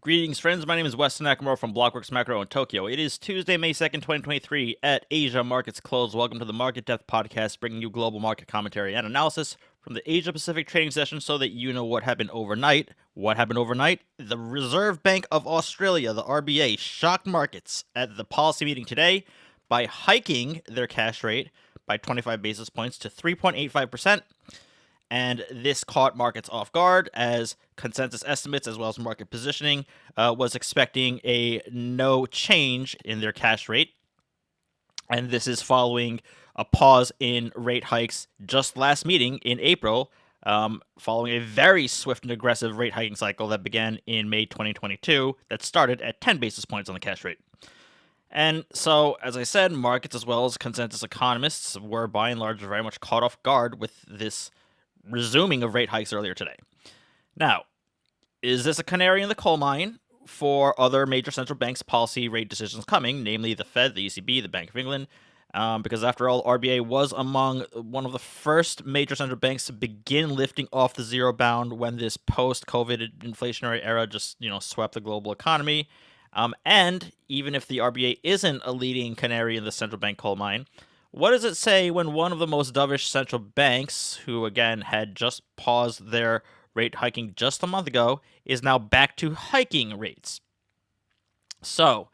Greetings, friends. My name is Weston Nakamura from Blockworks Macro in Tokyo. It is Tuesday, May 2nd, 2023 at Asia Markets Close. Welcome to the Market Depth Podcast, bringing you global market commentary and analysis from the Asia Pacific trading session so that you know what happened overnight. What happened overnight? The Reserve Bank of Australia, the RBA, shocked markets at the policy meeting today by hiking their cash rate by 25 basis points to 3.85%. And this caught markets off guard as consensus estimates as well as market positioning was expecting a no change in their cash rate. And this is following a pause in rate hikes just last meeting in April, following a very swift and aggressive rate hiking cycle that began in May 2022 that started at 10 basis points on the cash rate. And so, as I said, markets as well as consensus economists were by and large very much caught off guard with this resuming of rate hikes earlier today. Now, is this a canary in the coal mine for other major central banks' policy rate decisions coming, namely the Fed, the ECB, the Bank of England? Because after all, RBA was among one of the first major central banks to begin lifting off the zero bound when this post-COVID inflationary era just, swept the global economy. And even if the RBA isn't a leading canary in the central bank coal mine, what does it say when one of the most dovish central banks, who again had just paused their rate hiking just a month ago, is now back to hiking rates? So,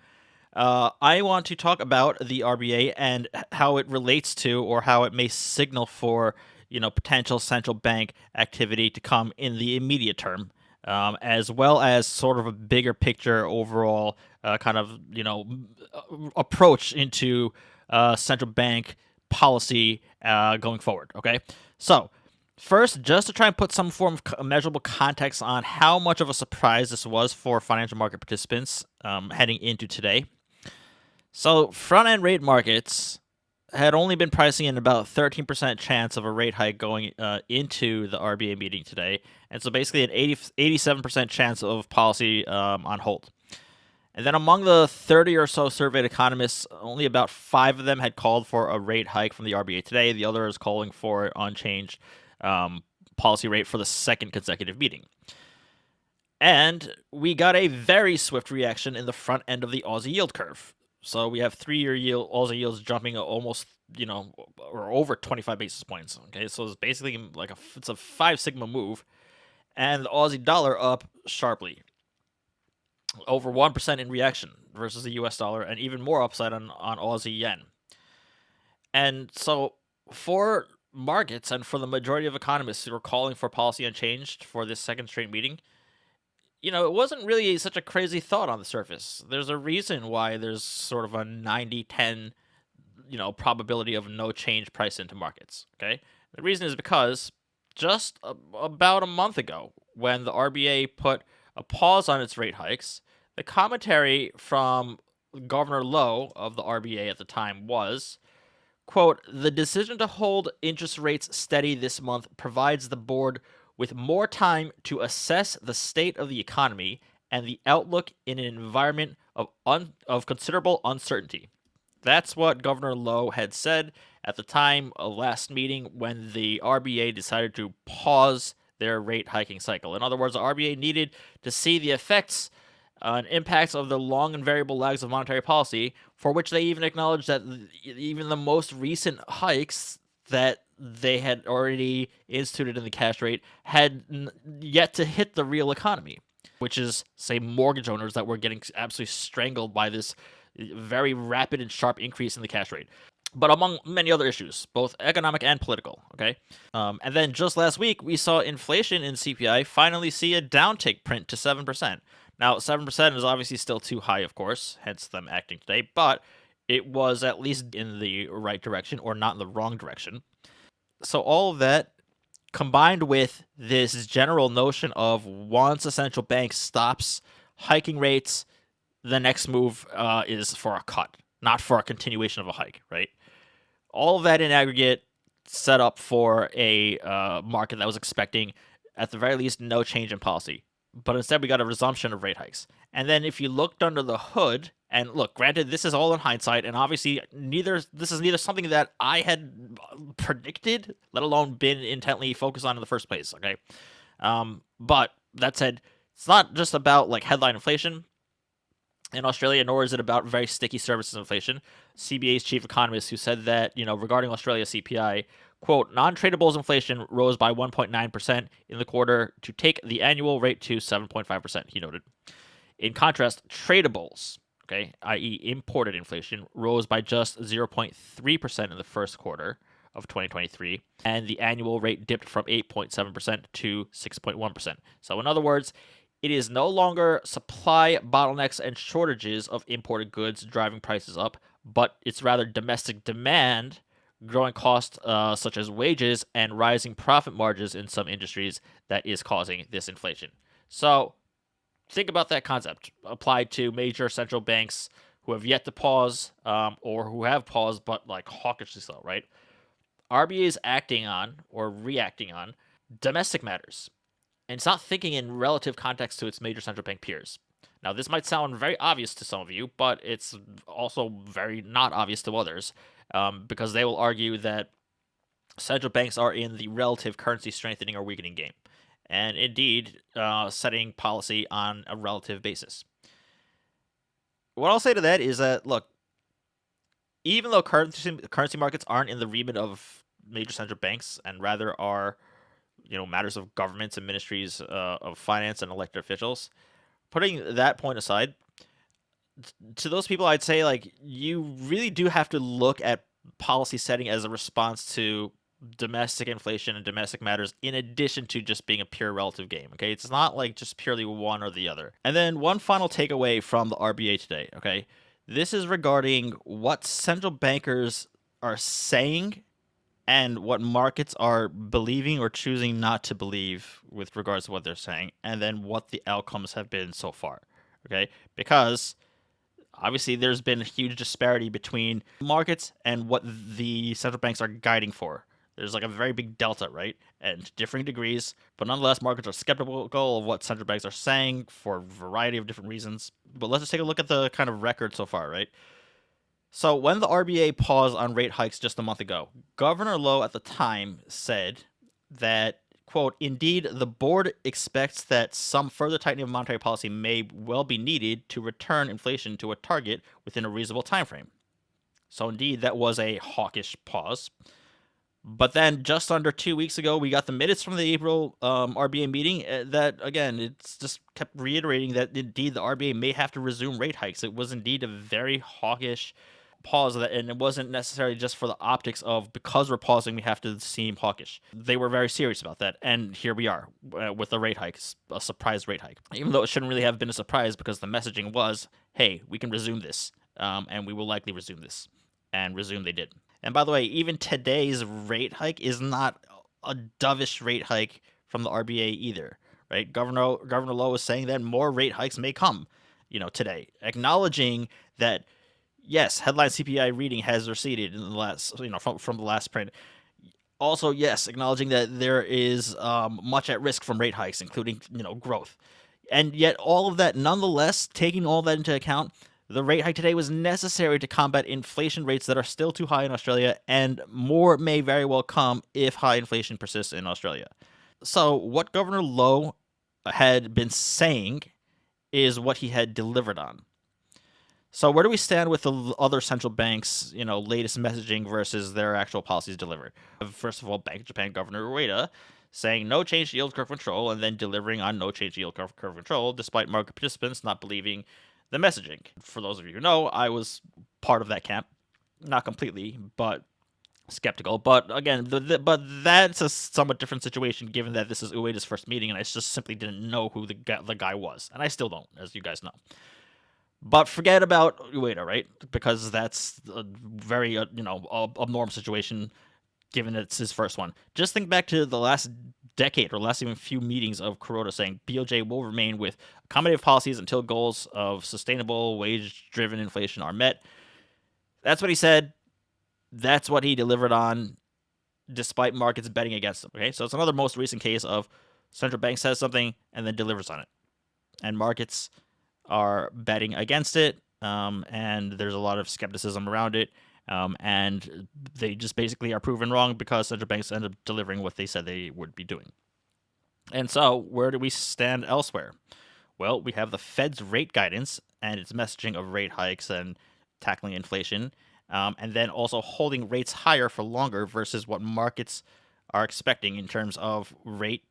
I want to talk about the RBA and how it relates to, or how it may signal for, potential central bank activity to come in the immediate term, as well as sort of a bigger picture overall approach into central bank policy going forward, okay? So, first, just to try and put some form of measurable context on how much of a surprise this was for financial market participants heading into today. So, front-end rate markets had only been pricing in about 13% chance of a rate hike going into the RBA meeting today, and so basically an 87% chance of policy on hold. And then among the 30 or so surveyed economists, only about 5 of them had called for a rate hike from the RBA today. The other is calling for unchanged policy rate for the second consecutive meeting. And we got a very swift reaction in the front end of the Aussie yield curve. So we have 3-year Aussie yields jumping almost, or over 25 basis points. Okay, so it's basically it's a 5 sigma move, and the Aussie dollar up sharply, over 1% in reaction versus the US dollar, and even more upside on Aussie yen. And so for markets and for the majority of economists who are calling for policy unchanged for this second straight meeting, it wasn't really such a crazy thought on the surface. There's a reason why there's sort of a 90-10, probability of no change price into markets, okay? The reason is because just about a month ago, when the RBA put a pause on its rate hikes, the commentary from Governor Lowe of the RBA at the time was, quote, "The decision to hold interest rates steady this month provides the board with more time to assess the state of the economy and the outlook in an environment of considerable uncertainty." That's what Governor Lowe had said at the time of last meeting when the RBA decided to pause their rate hiking cycle. In other words, the RBA needed to see the effects and impacts of the long and variable lags of monetary policy, for which they even acknowledged that even the most recent hikes that they had already instituted in the cash rate had yet to hit the real economy, which is, say, mortgage owners that were getting absolutely strangled by this very rapid and sharp increase in the cash rate. But among many other issues, both economic and political, okay? And then just last week, we saw inflation in CPI finally see a downtick print to 7%. Now, 7% is obviously still too high, of course, hence them acting today, but it was at least in the right direction, or not in the wrong direction. So all of that, combined with this general notion of once a central bank stops hiking rates, the next move is for a cut, not for a continuation of a hike, right? All of that in aggregate set up for a market that was expecting, at the very least, no change in policy. But instead, we got a resumption of rate hikes. And then if you looked under the hood, and look, granted, this is all in hindsight, and obviously this is neither something that I had predicted, let alone been intently focused on in the first place, okay? But that said, It's not just about like headline inflation in Australia, nor is it about very sticky services inflation. CBA's chief economist, who said that, regarding Australia's CPI, quote, non-tradables inflation rose by 1.9% in the quarter to take the annual rate to 7.5%, he noted. In contrast, tradables, okay, i.e., imported inflation, rose by just 0.3% in the first quarter of 2023, and the annual rate dipped from 8.7% to 6.1%. So, in other words, it is no longer supply bottlenecks and shortages of imported goods driving prices up, but it's rather domestic demand, growing costs such as wages, and rising profit margins in some industries that is causing this inflation. So, think about that concept applied to major central banks who have yet to pause, or who have paused but like hawkishly so, right? RBA is acting on or reacting on domestic matters, and it's not thinking in relative context to its major central bank peers. Now, this might sound very obvious to some of you, but it's also very not obvious to others, because they will argue that central banks are in the relative currency strengthening or weakening game, and indeed setting policy on a relative basis. What I'll say to that is that, look, even though currency markets aren't in the remit of major central banks and rather are, matters of governments and ministries of finance and elected officials, putting that point aside, to those people, I'd say, like, you really do have to look at policy setting as a response to domestic inflation and domestic matters in addition to just being a pure relative game, okay? It's not like just purely one or the other. And then one final takeaway from the RBA today, okay? This is regarding what central bankers are saying and what markets are believing or choosing not to believe with regards to what they're saying, and then what the outcomes have been so far, okay? Because obviously there's been a huge disparity between markets and what the central banks are guiding for. There's like a very big delta, right? And differing degrees, but nonetheless, markets are skeptical of what central banks are saying for a variety of different reasons. But let's just take a look at the kind of record so far, right? So when the RBA paused on rate hikes just a month ago, Governor Lowe at the time said that, quote, indeed, the board expects that some further tightening of monetary policy may well be needed to return inflation to a target within a reasonable time frame. So indeed, that was a hawkish pause. But then just under 2 weeks ago, we got the minutes from the April RBA meeting that, again, it's just kept reiterating that indeed the RBA may have to resume rate hikes. It was indeed a very hawkish pause, and it wasn't necessarily just for the optics of because we're pausing, we have to seem hawkish. They were very serious about that, and here we are with a rate hike, a surprise rate hike. Even though it shouldn't really have been a surprise because the messaging was, hey, we can resume this, and we will likely resume this. And resume they did. And by the way, even today's rate hike is not a dovish rate hike from the RBA either, right? Governor Lowe is saying that more rate hikes may come, today, acknowledging that yes, headline CPI reading has receded in the last, from the last print. Also, yes, acknowledging that there is much at risk from rate hikes, including growth, and yet all of that, nonetheless, taking all that into account. The rate hike today was necessary to combat inflation rates that are still too high in Australia, and more may very well come if high inflation persists in Australia. So what Governor Lowe had been saying is what he had delivered on. So where do we stand with the other central banks, latest messaging versus their actual policies delivered? First of all, Bank of Japan Governor Ueda saying no change to yield curve control, and then delivering on no change to yield curve control, despite market participants not believing the messaging. For those of you who know, I was part of that camp. Not completely, but skeptical. But again, but that's a somewhat different situation given that this is Ueda's first meeting, and I just simply didn't know who the guy was. And I still don't, as you guys know. But forget about Ueda, right? Because that's a very, abnormal situation given it's his first one. Just think back to the last decade or last even few meetings of Kuroda saying BOJ will remain with accommodative policies until goals of sustainable wage-driven inflation are met. That's what he said. That's what he delivered on, despite markets betting against him. Okay, so it's another most recent case of central bank says something and then delivers on it, and markets are betting against it, and there's a lot of skepticism around it. And they just basically are proven wrong because central banks end up delivering what they said they would be doing. And so, where do we stand elsewhere? Well, we have the Fed's rate guidance and its messaging of rate hikes and tackling inflation, and then also holding rates higher for longer versus what markets are expecting in terms of rate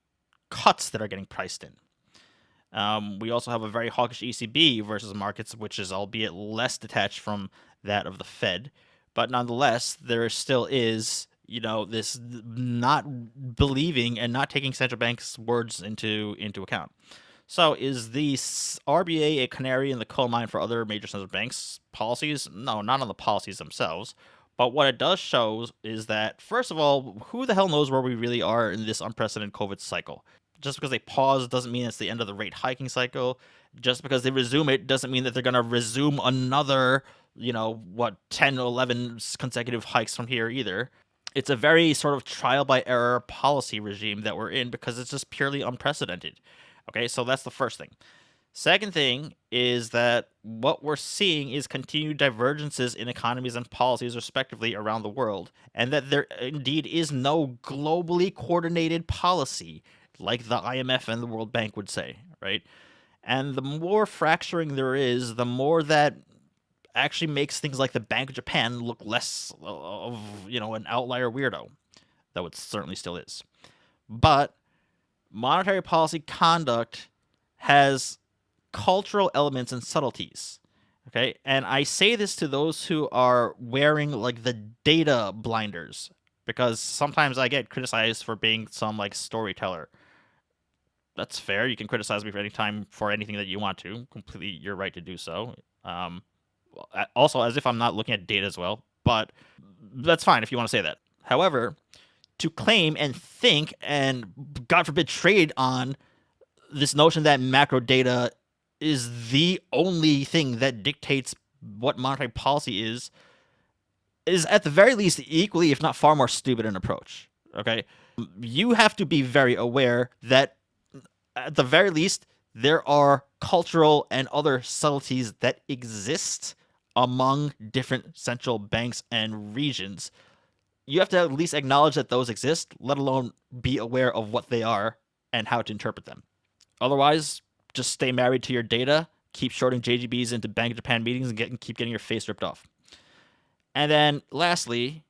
cuts that are getting priced in. We also have a very hawkish ECB versus markets, which is albeit less detached from that of the Fed, but nonetheless, there still is, this not believing and not taking central banks' words into account. So, is the RBA a canary in the coal mine for other major central banks' policies? No, not on the policies themselves. But what it does show is that, first of all, who the hell knows where we really are in this unprecedented COVID cycle? Just because they pause doesn't mean it's the end of the rate hiking cycle. Just because they resume it doesn't mean that they're going to resume another, 10 or 11 consecutive hikes from here either. It's a very sort of trial by error policy regime that we're in because it's just purely unprecedented. Okay, so that's the first thing. Second thing is that what we're seeing is continued divergences in economies and policies, respectively, around the world, and that there indeed is no globally coordinated policy like the IMF and the World Bank would say, right? And the more fracturing there is, the more that actually makes things like the Bank of Japan look less of, an outlier weirdo, though it certainly still is. But monetary policy conduct has cultural elements and subtleties. Okay, and I say this to those who are wearing like the data blinders, because sometimes I get criticized for being some like storyteller. That's fair. You can criticize me for any time for anything that you want to. Completely your right to do so. Also, as if I'm not looking at data as well, but that's fine if you want to say that. However, to claim and think and, God forbid, trade on this notion that macro data is the only thing that dictates what monetary policy is at the very least equally, if not far more stupid an approach. Okay? You have to be very aware that at the very least, there are cultural and other subtleties that exist among different central banks and regions. You have to at least acknowledge that those exist, let alone be aware of what they are and how to interpret them. Otherwise, just stay married to your data, keep shorting JGBs into Bank of Japan meetings, and keep getting your face ripped off. And then, lastly,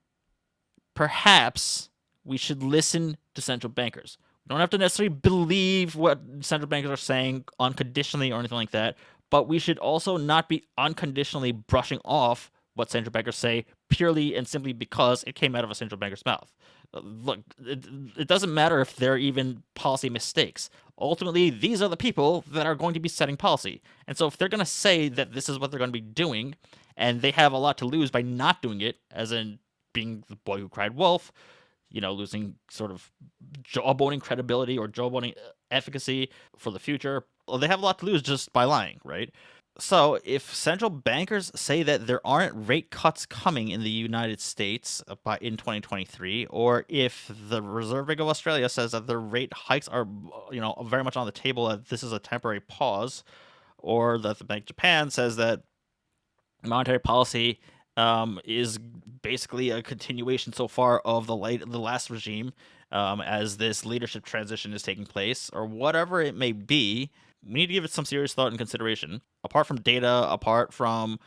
perhaps we should listen to central bankers. We don't have to necessarily believe what central bankers are saying unconditionally or anything like that, but we should also not be unconditionally brushing off what central bankers say purely and simply because it came out of a central banker's mouth. Look, it doesn't matter if they're even policy mistakes. Ultimately, these are the people that are going to be setting policy. And so if they're going to say that this is what they're going to be doing, and they have a lot to lose by not doing it, as in being the boy who cried wolf, losing sort of jawboning credibility or jawboning efficacy for the future, well, they have a lot to lose just by lying, right? So if central bankers say that there aren't rate cuts coming in the United States in 2023, or if the Reserve Bank of Australia says that the rate hikes are, very much on the table, that this is a temporary pause, or that the Bank of Japan says that monetary policy is basically a continuation so far of the last regime, as this leadership transition is taking place, or whatever it may be, we need to give it some serious thought and consideration. Apart from data, apart from,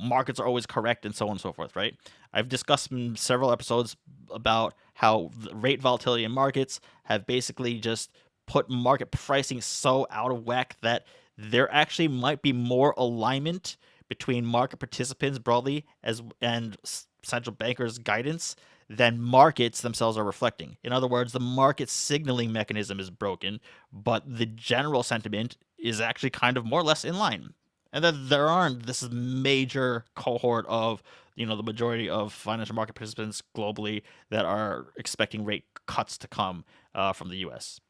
markets are always correct and so on and so forth, right? I've discussed in several episodes about how the rate volatility in markets have basically just put market pricing so out of whack that there actually might be more alignment between market participants broadly and central bankers' guidance than markets themselves are reflecting. In other words, the market signaling mechanism is broken, but the general sentiment is actually kind of more or less in line. And then there aren't this major cohort of, the majority of financial market participants globally that are expecting rate cuts to come from the U.S.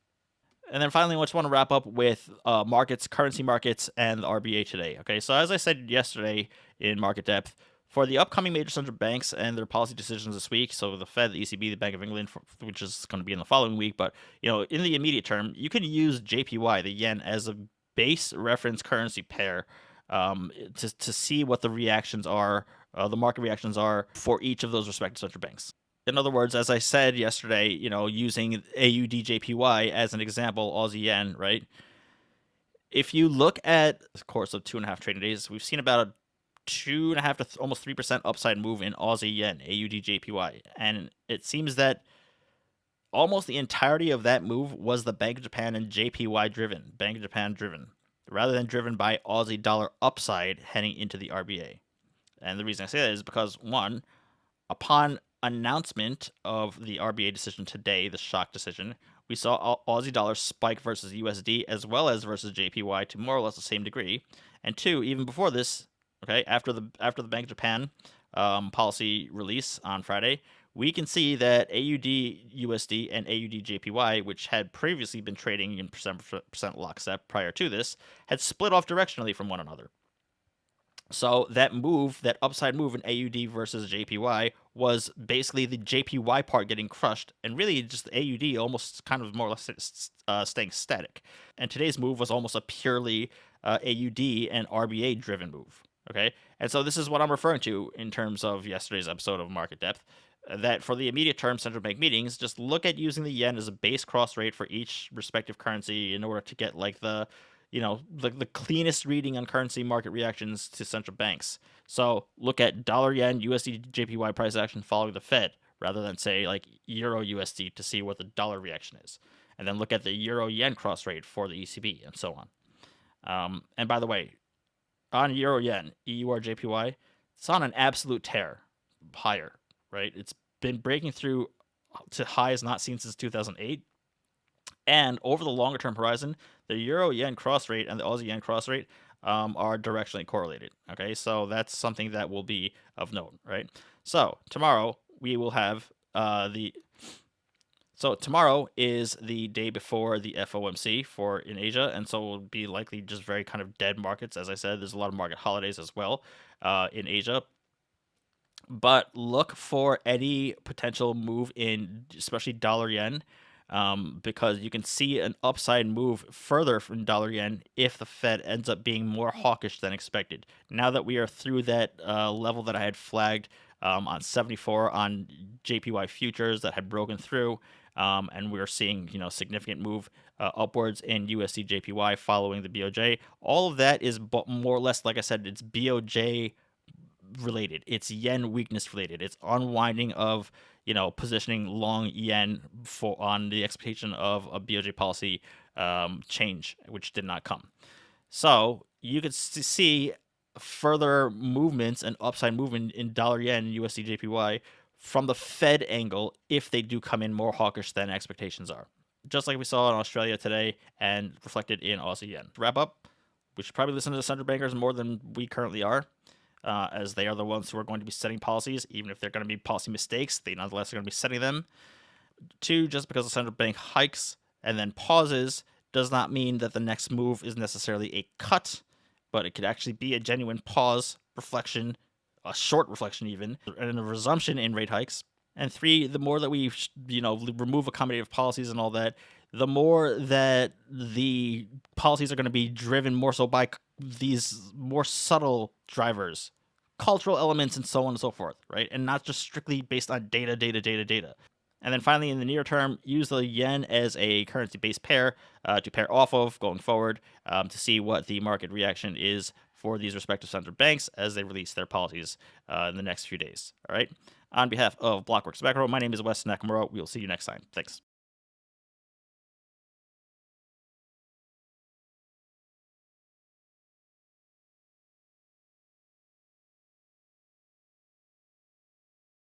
And then finally, I just want to wrap up with markets, currency markets, and the RBA today. Okay, so as I said yesterday in Market Depth, for the upcoming major central banks and their policy decisions this week, so the Fed, the ECB, the Bank of England, which is going to be in the following week, but in the immediate term, you can use JPY, the yen, as a base reference currency pair to see what the reactions are, the market reactions are for each of those respective central banks. In other words, as I said yesterday, using AUDJPY as an example, Aussie yen, right? If you look at the course of 2.5 trading days, we've seen about a 2.5 to almost 3% upside move in Aussie yen, AUD, JPY, and it seems that almost the entirety of that move was the Bank of Japan and JPY driven, Bank of Japan driven, rather than driven by Aussie dollar upside heading into the RBA. And the reason I say that is because, one, upon announcement of the RBA decision today, the shock decision, we saw Aussie dollar spike versus USD as well as versus JPY to more or less the same degree. And two, even before this, okay, after the Bank of Japan policy release on Friday, we can see that AUD USD and AUD JPY, which had previously been trading in percent lockstep prior to this, had split off directionally from one another. So that move, that upside move in AUD versus JPY, was basically the JPY part getting crushed, and really just the AUD almost kind of more or less staying static. And today's move was almost a purely AUD and RBA driven move. Okay, and so this is what I'm referring to in terms of yesterday's episode of Market Depth. That for the immediate term central bank meetings, just look at using the yen as a base cross rate for each respective currency in order to get like the the cleanest reading on currency market reactions to central banks. So look at dollar yen, USD JPY price action following the Fed, rather than say like euro USD to see what the dollar reaction is, and then look at the euro yen cross rate for the ECB and so on. And by the way, on euro yen, EUR JPY, it's on an absolute tear, higher, right? It's been breaking through to highs not seen since 2008. And over the longer term horizon, the euro yen cross rate and the Aussie yen cross rate are directionally correlated. Okay, so that's something that will be of note, right? So tomorrow we will have the. So tomorrow is the day before the FOMC for in Asia, and so it will be likely just very kind of dead markets. As I said, there's a lot of market holidays as well in Asia, but look for any potential move in especially dollar yen, because you can see an upside move further from dollar yen if the Fed ends up being more hawkish than expected. Now that we are through that level that I had flagged on 74 on JPY futures that had broken through, and we're seeing significant move upwards in USD JPY following the BOJ. All of that is more or less, like I said, it's BOJ related. It's yen weakness related. It's unwinding of positioning long yen for on the expectation of a BOJ policy change, which did not come. So you could see further movements and upside movement in dollar yen, USD JPY from the Fed angle if they do come in more hawkish than expectations are. Just like we saw in Australia today and reflected in Aussie yen. To wrap up, we should probably listen to the central bankers more than we currently are. As they are the ones who are going to be setting policies, even if they're going to be policy mistakes, they nonetheless are going to be setting them. Two, just because the central bank hikes and then pauses does not mean that the next move is necessarily a cut, but it could actually be a genuine pause, reflection, a short reflection even, and a resumption in rate hikes. And three, the more that we remove accommodative policies and all that, the more that the policies are going to be driven more so by these more subtle drivers, cultural elements, and so on and so forth, right? And not just strictly based on data. And then finally, in the near term, use the yen as a currency-based pair to pair off of going forward to see what the market reaction is for these respective central banks as they release their policies in the next few days. All right. On behalf of Blockworks Macro, my name is Weston Nakamura. We will see you next time. Thanks.